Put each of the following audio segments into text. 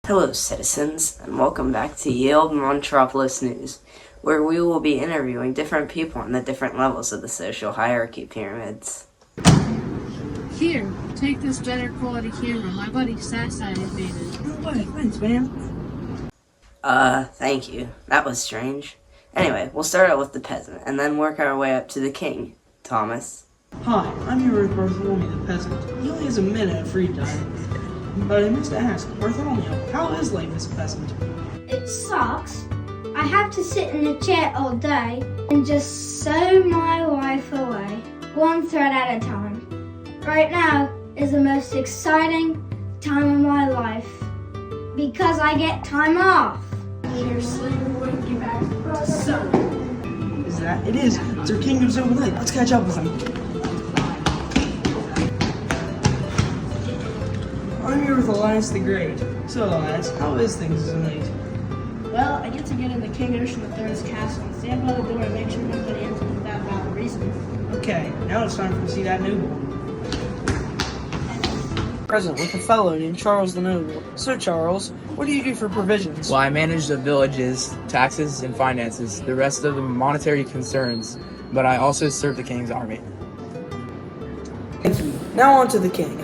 Hello, citizens, and welcome back to Olde Montropolis News, where we will be interviewing different people on the different levels of the social hierarchy pyramids. Here, take this better quality camera. My buddy Sasai made it. No way, thanks, man. Thank you. That was strange. Anyway, we'll start out with the peasant, and then work our way up to the king, Thomas. Hi, I'm here with Bartholomew the peasant. He only has a minute of free time. But I must ask, Bartholomew, how is life as a peasant? It sucks. I have to sit in a chair all day and just sew my life away, one thread at a time. Right now is the most exciting time of my life because I get time off. Is that? It is. It's our kingdom's overnight. Let's catch up with him. I'm here with Elias the Great. So, Elias, how is things as a knight? Well, I get to get in the King Ocean III's castle and stand by the door and make sure nobody enters without valid reason. Okay, now it's time for to see that noble. Present with a fellow named Charles the Noble. So, Charles, what do you do for provisions? Well, I manage the village's taxes and finances, the rest of the monetary concerns, but I also serve the king's army. Thank you. Now on to the king.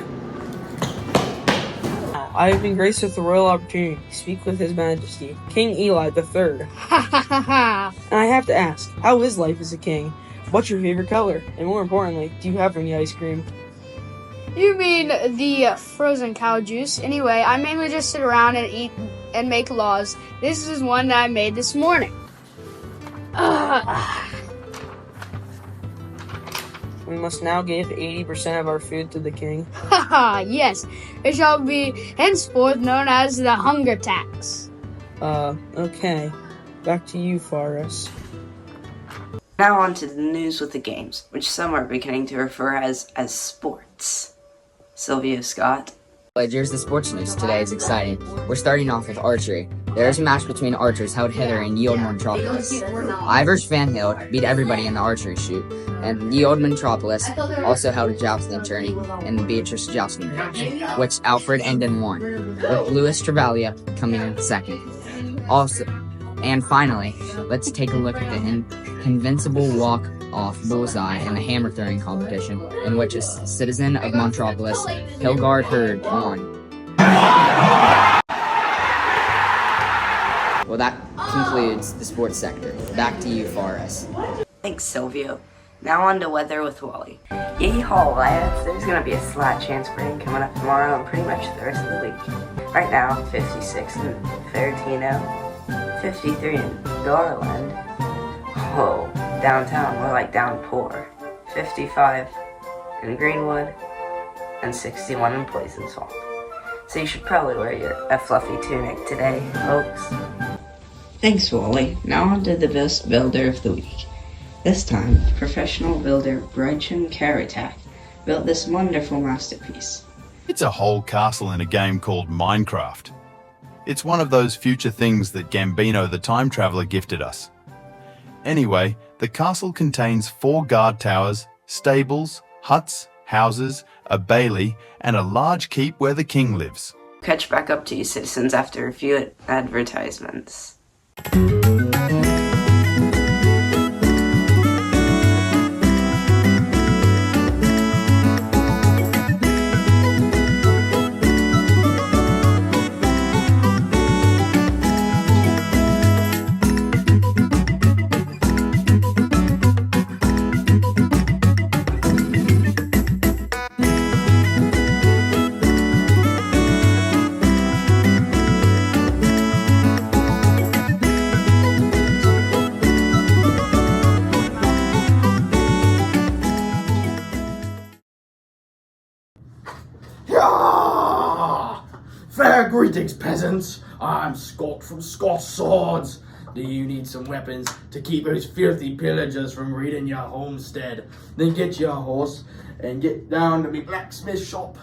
I have been graced with the royal opportunity to speak with His Majesty, King Eli III. And I have to ask, how is life as a king? What's your favorite color? And more importantly, do you have any ice cream? You mean the frozen cow juice? Anyway, I mainly just sit around and eat and make laws. This is one that I made this morning. We must now give 80% of our food to the king. Haha, yes. It shall be henceforth known as the hunger tax. Okay. Back to you, Faris. Now on to the news with the games, which some are beginning to refer as sports. Sylvia Scott. Here's the sports news. Today is exciting. We're starting off with archery. There is a match between archers held hither in Olde Montropolis. Ivers Van Hild beat everybody in the archery shoot, and Olde Montropolis also held a jousting tourney in the Beatrice jousting match, which Alfred Endon won, with Louis Travalia coming in second. Also, and finally, let's take a look at the invincible walk-off bullseye in the hammer throwing competition, in which a citizen of Montropolis, Hilgard Hurd, won. Well, that concludes the sports sector. Back to you, Faris. Thanks, Silvio. Now on to weather with Wally. Yeehaw, lads. There's gonna be a slight chance for rain coming up tomorrow and pretty much the rest of the week. Right now, 56 in Ferentino, 53 in Darland. Whoa, downtown, more like downpour. 55 in Greenwood, and 61 in Poison Swamp. So you should probably wear a fluffy tunic today, folks. Thanks, Wally. Now on to the best builder of the week. This time, professional builder Brychen Karatak built this wonderful masterpiece. It's a whole castle in a game called Minecraft. It's one of those future things that Gambino the Time Traveler gifted us. Anyway, the castle contains 4 guard towers, stables, huts, houses, a bailey, and a large keep where the king lives. Catch back up to you citizens after a few advertisements. Fair greetings, peasants. I'm Scott from Scott's Swords. Do you need some weapons to keep those filthy pillagers from raiding your homestead? Then get your horse and get down to me blacksmith shop.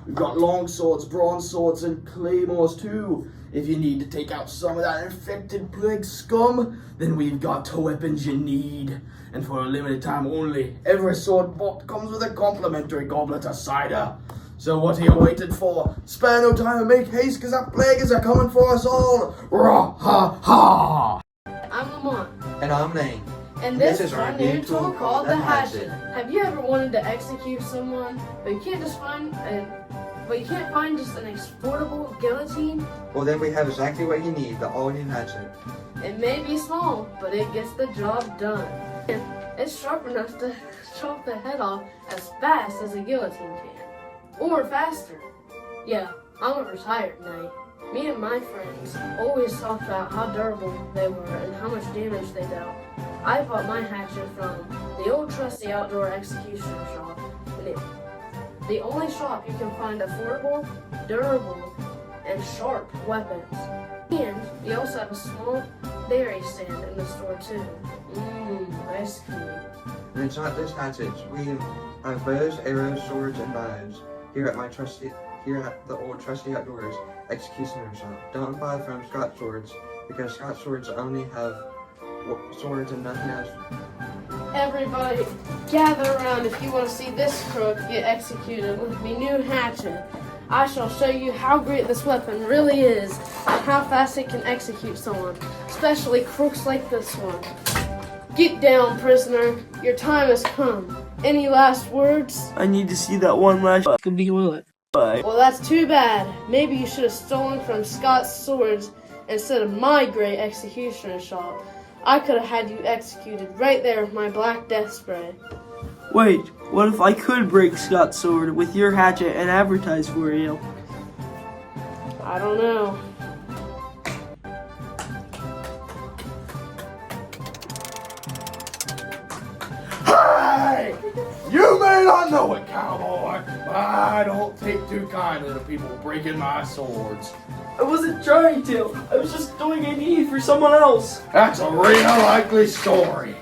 We've got long swords, bronze swords, and claymores too. If you need to take out some of that infected plague scum, then we've got the weapons you need. And for a limited time only, every sword bought comes with a complimentary goblet of cider. So what are you waiting for? Spare no time and make haste, cause that plague is a-coming for us all! Rah ha ha! I'm Lamont. And I'm Lane. And this is our new tool called the hatchet. Have you ever wanted to execute someone, but you can't find just an exportable guillotine? Well, then we have exactly what you need, the all-new hatchet. It may be small, but it gets the job done. And it's sharp enough to chop the head off as fast as a guillotine can. Or faster. Yeah, I'm a retired knight. Me and my friends always talk about how durable they were and how much damage they dealt. I bought my hatchet from the old trusty outdoor executioner shop. And the only shop you can find affordable, durable, and sharp weapons. And we also have a small dairy stand in the store too. Ice cream. And it's not just hatchets. We have bows, arrows, swords, and knives here at the old trusty outdoors executioner shop. Don't buy from Scott Swords because Scott Swords only have swords and nothing else. Everybody, gather around if you want to see this crook get executed with me new hatchet. I shall show you how great this weapon really is and how fast it can execute someone, especially crooks like this one. Get down, prisoner. Your time has come. Any last words? I need to see that one last bullet. Bye. Well, that's too bad. Maybe you should have stolen from Scott's Swords instead of my great executioner shop. I could have had you executed right there with my black death spray. Wait, what if I could break Scott's sword with your hatchet and advertise for you? I don't know. Hey! You may not know it, cowboy, but I don't take too kindly to people breaking my swords. I wasn't trying to. I was just doing a deed for someone else. That's a real likely story.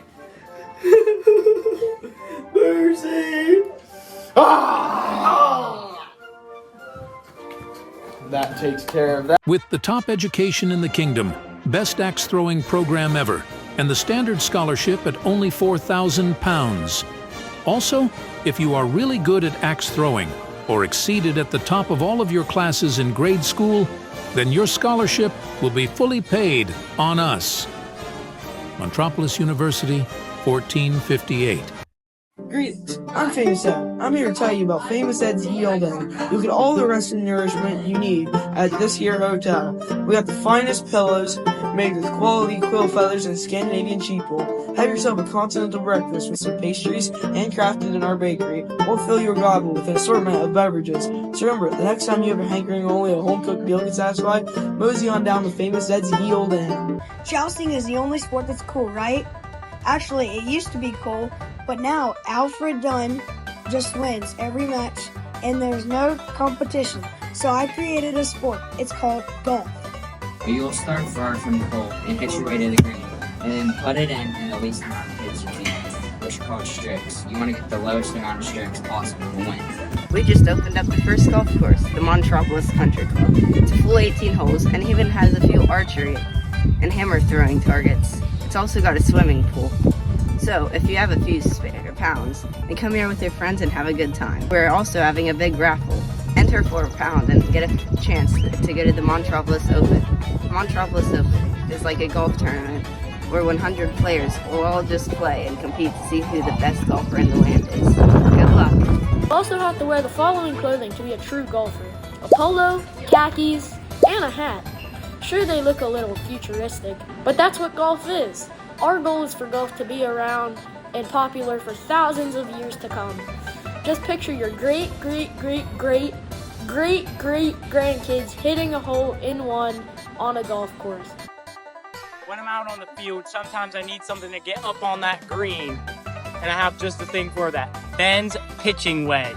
Mercy! Ah! That takes care of that. With the top education in the kingdom, best axe throwing program ever, and the standard scholarship at only £4,000. Also, if you are really good at axe throwing or exceeded at the top of all of your classes in grade school, then your scholarship will be fully paid on us. Montropolis University, 1458. Greetings, I'm Famous Ed. I'm here to tell you about Famous Ed's Ye Olde Inn. You'll get all the rest and nourishment you need at this here hotel. We got the finest pillows made with quality quill feathers and Scandinavian sheepwool. Have yourself a continental breakfast with some pastries handcrafted in our bakery, or fill your goblet with an assortment of beverages. So remember, the next time you have a hankering only a home-cooked meal can satisfy, mosey on down to Famous Ed's Ye Olde Inn. Jousting is the only sport that's cool, right? Actually, it used to be cool, but now Alfred Dunn just wins every match, and there's no competition. So I created a sport. It's called golf. You'll start far from the hole and hit your way to the green, and then put it in the least amount of hits you can, which are called strokes. You want to get the lowest amount of strokes possible to win. We just opened up the first golf course, the Montropolis Country Club. It's a full 18 holes and even has a few archery and hammer throwing targets. It's also got a swimming pool. So if you have a few spare pounds, then come here with your friends and have a good time. We're also having a big raffle. Enter for a pound and get a chance to go to the Montropolis Open. The Montropolis Open is like a golf tournament where 100 players will all just play and compete to see who the best golfer in the land is. Good luck. You also have to wear the following clothing to be a true golfer: a polo, khakis, and a hat. Sure, they look a little futuristic, but that's what golf is. Our goal is for golf to be around and popular for thousands of years to come. Just picture your great grandkids hitting a hole-in-one on a golf course. When I'm out on the field, sometimes I need something to get up on that green, and I have just the thing for that: Ben's pitching wedge.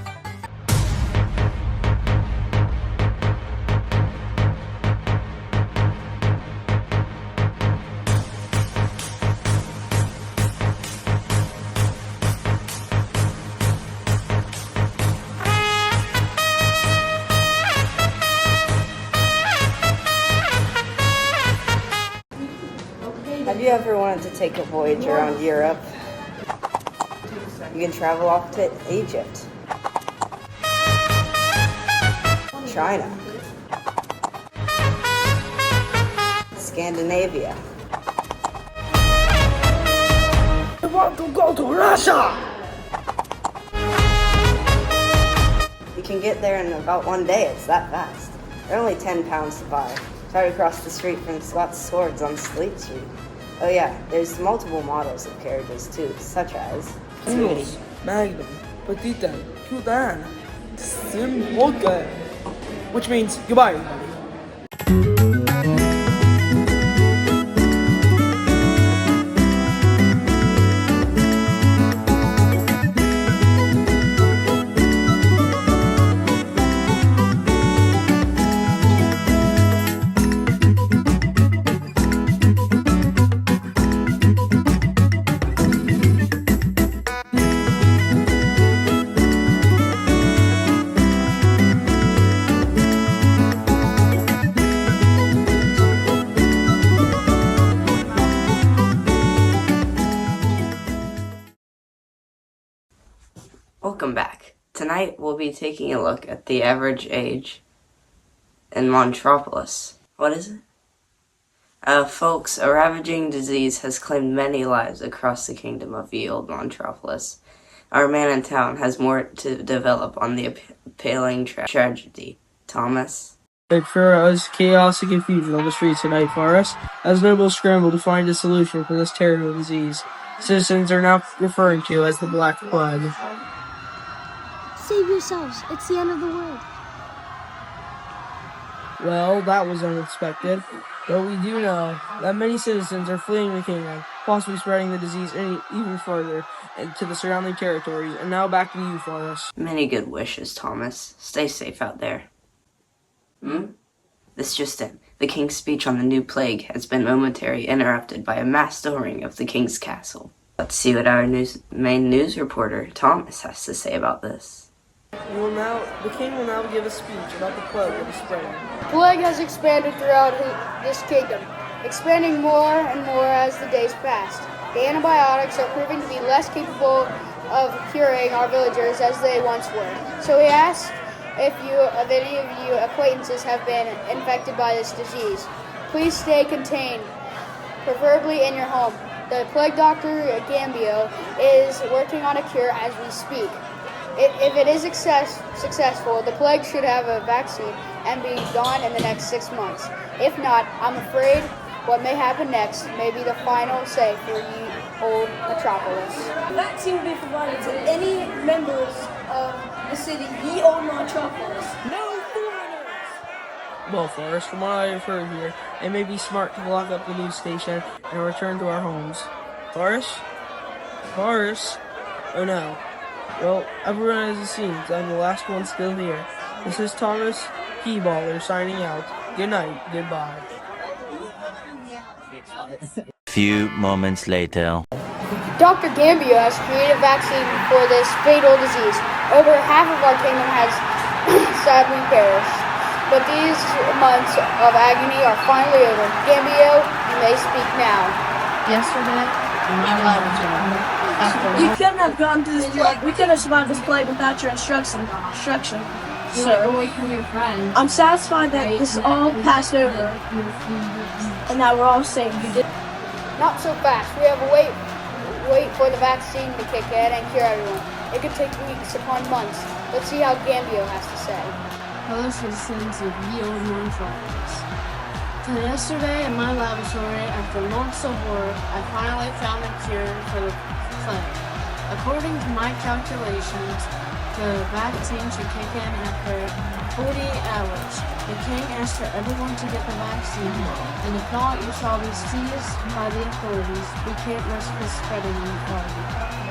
Have you ever wanted to take a voyage around Europe? You can travel off to Egypt. China. Scandinavia. I want to go to Russia! You can get there in about 1 day, it's that fast. They're only 10 pounds to buy. It's right across the street from Scott's Swords on Sleep Street. Oh yeah, there's multiple models of carriages too, such as... Unos, Magnum, Petita, Cudan, Simboka. Which means goodbye, everybody. Welcome back. Tonight we'll be taking a look at the average age in Montropolis. What is it? Folks, a ravaging disease has claimed many lives across the kingdom of the Olde Montropolis. Our man in town has more to develop on the appalling tragedy. Thomas? Big Pharaoh's chaos and confusion on the streets tonight for us, as nobles scramble to find a solution for this terrible disease. Citizens are now referring to as the Black Plague. Save yourselves. It's the end of the world. Well, that was unexpected, but we do know that many citizens are fleeing the kingdom, possibly spreading the disease even further into the surrounding territories. And now back to you, Forrest. Many good wishes, Thomas. Stay safe out there. This just in. The king's speech on the new plague has been momentarily interrupted by a mass storming of the king's castle. Let's see what our main news reporter, Thomas, has to say about this. The king will now give a speech about the plague that is spreading. Plague has expanded throughout this kingdom, expanding more and more as the days passed. The antibiotics are proving to be less capable of curing our villagers as they once were. So we asked if any of you acquaintances have been infected by this disease. Please stay contained, preferably in your home. The plague doctor, Gambio, is working on a cure as we speak. If it is successful, the plague should have a vaccine and be gone in the next 6 months. If not, I'm afraid what may happen next may be the final say for ye Olde Montropolis. The vaccine will be provided to any members of the city, ye Olde Montropolis. No foreigners! Well, Forrest, from what I have heard here, it may be smart to lock up the news station and return to our homes. Forrest? Oh no. Well, everyone has it seems I'm the last one still here. This is Thomas Keyballer signing out. Good night, goodbye. Few moments later. Dr. Gambio has created a vaccine for this fatal disease. Over half of our kingdom has sadly perished. But these months of agony are finally over. Gambio, you may speak now. Yesterday, in my laboratory, You couldn't have gone through this plague. We couldn't have survived this plague without your instruction. Sir, away from your friends. I'm satisfied that this all passed over and that we're all safe. Not so fast. We have to wait for the vaccine to kick in and cure everyone. It could take weeks upon months. Let's see how Gambio has to say. Fellow citizens of ye Olde Montropolis. So yesterday in my laboratory, after months of work, I finally found a cure for the plague. According to my calculations, the vaccine should kick in after 48 hours. The king asked for everyone to get the vaccine, and if not, you shall be seized by the authorities. We can't risk this spreading in the party.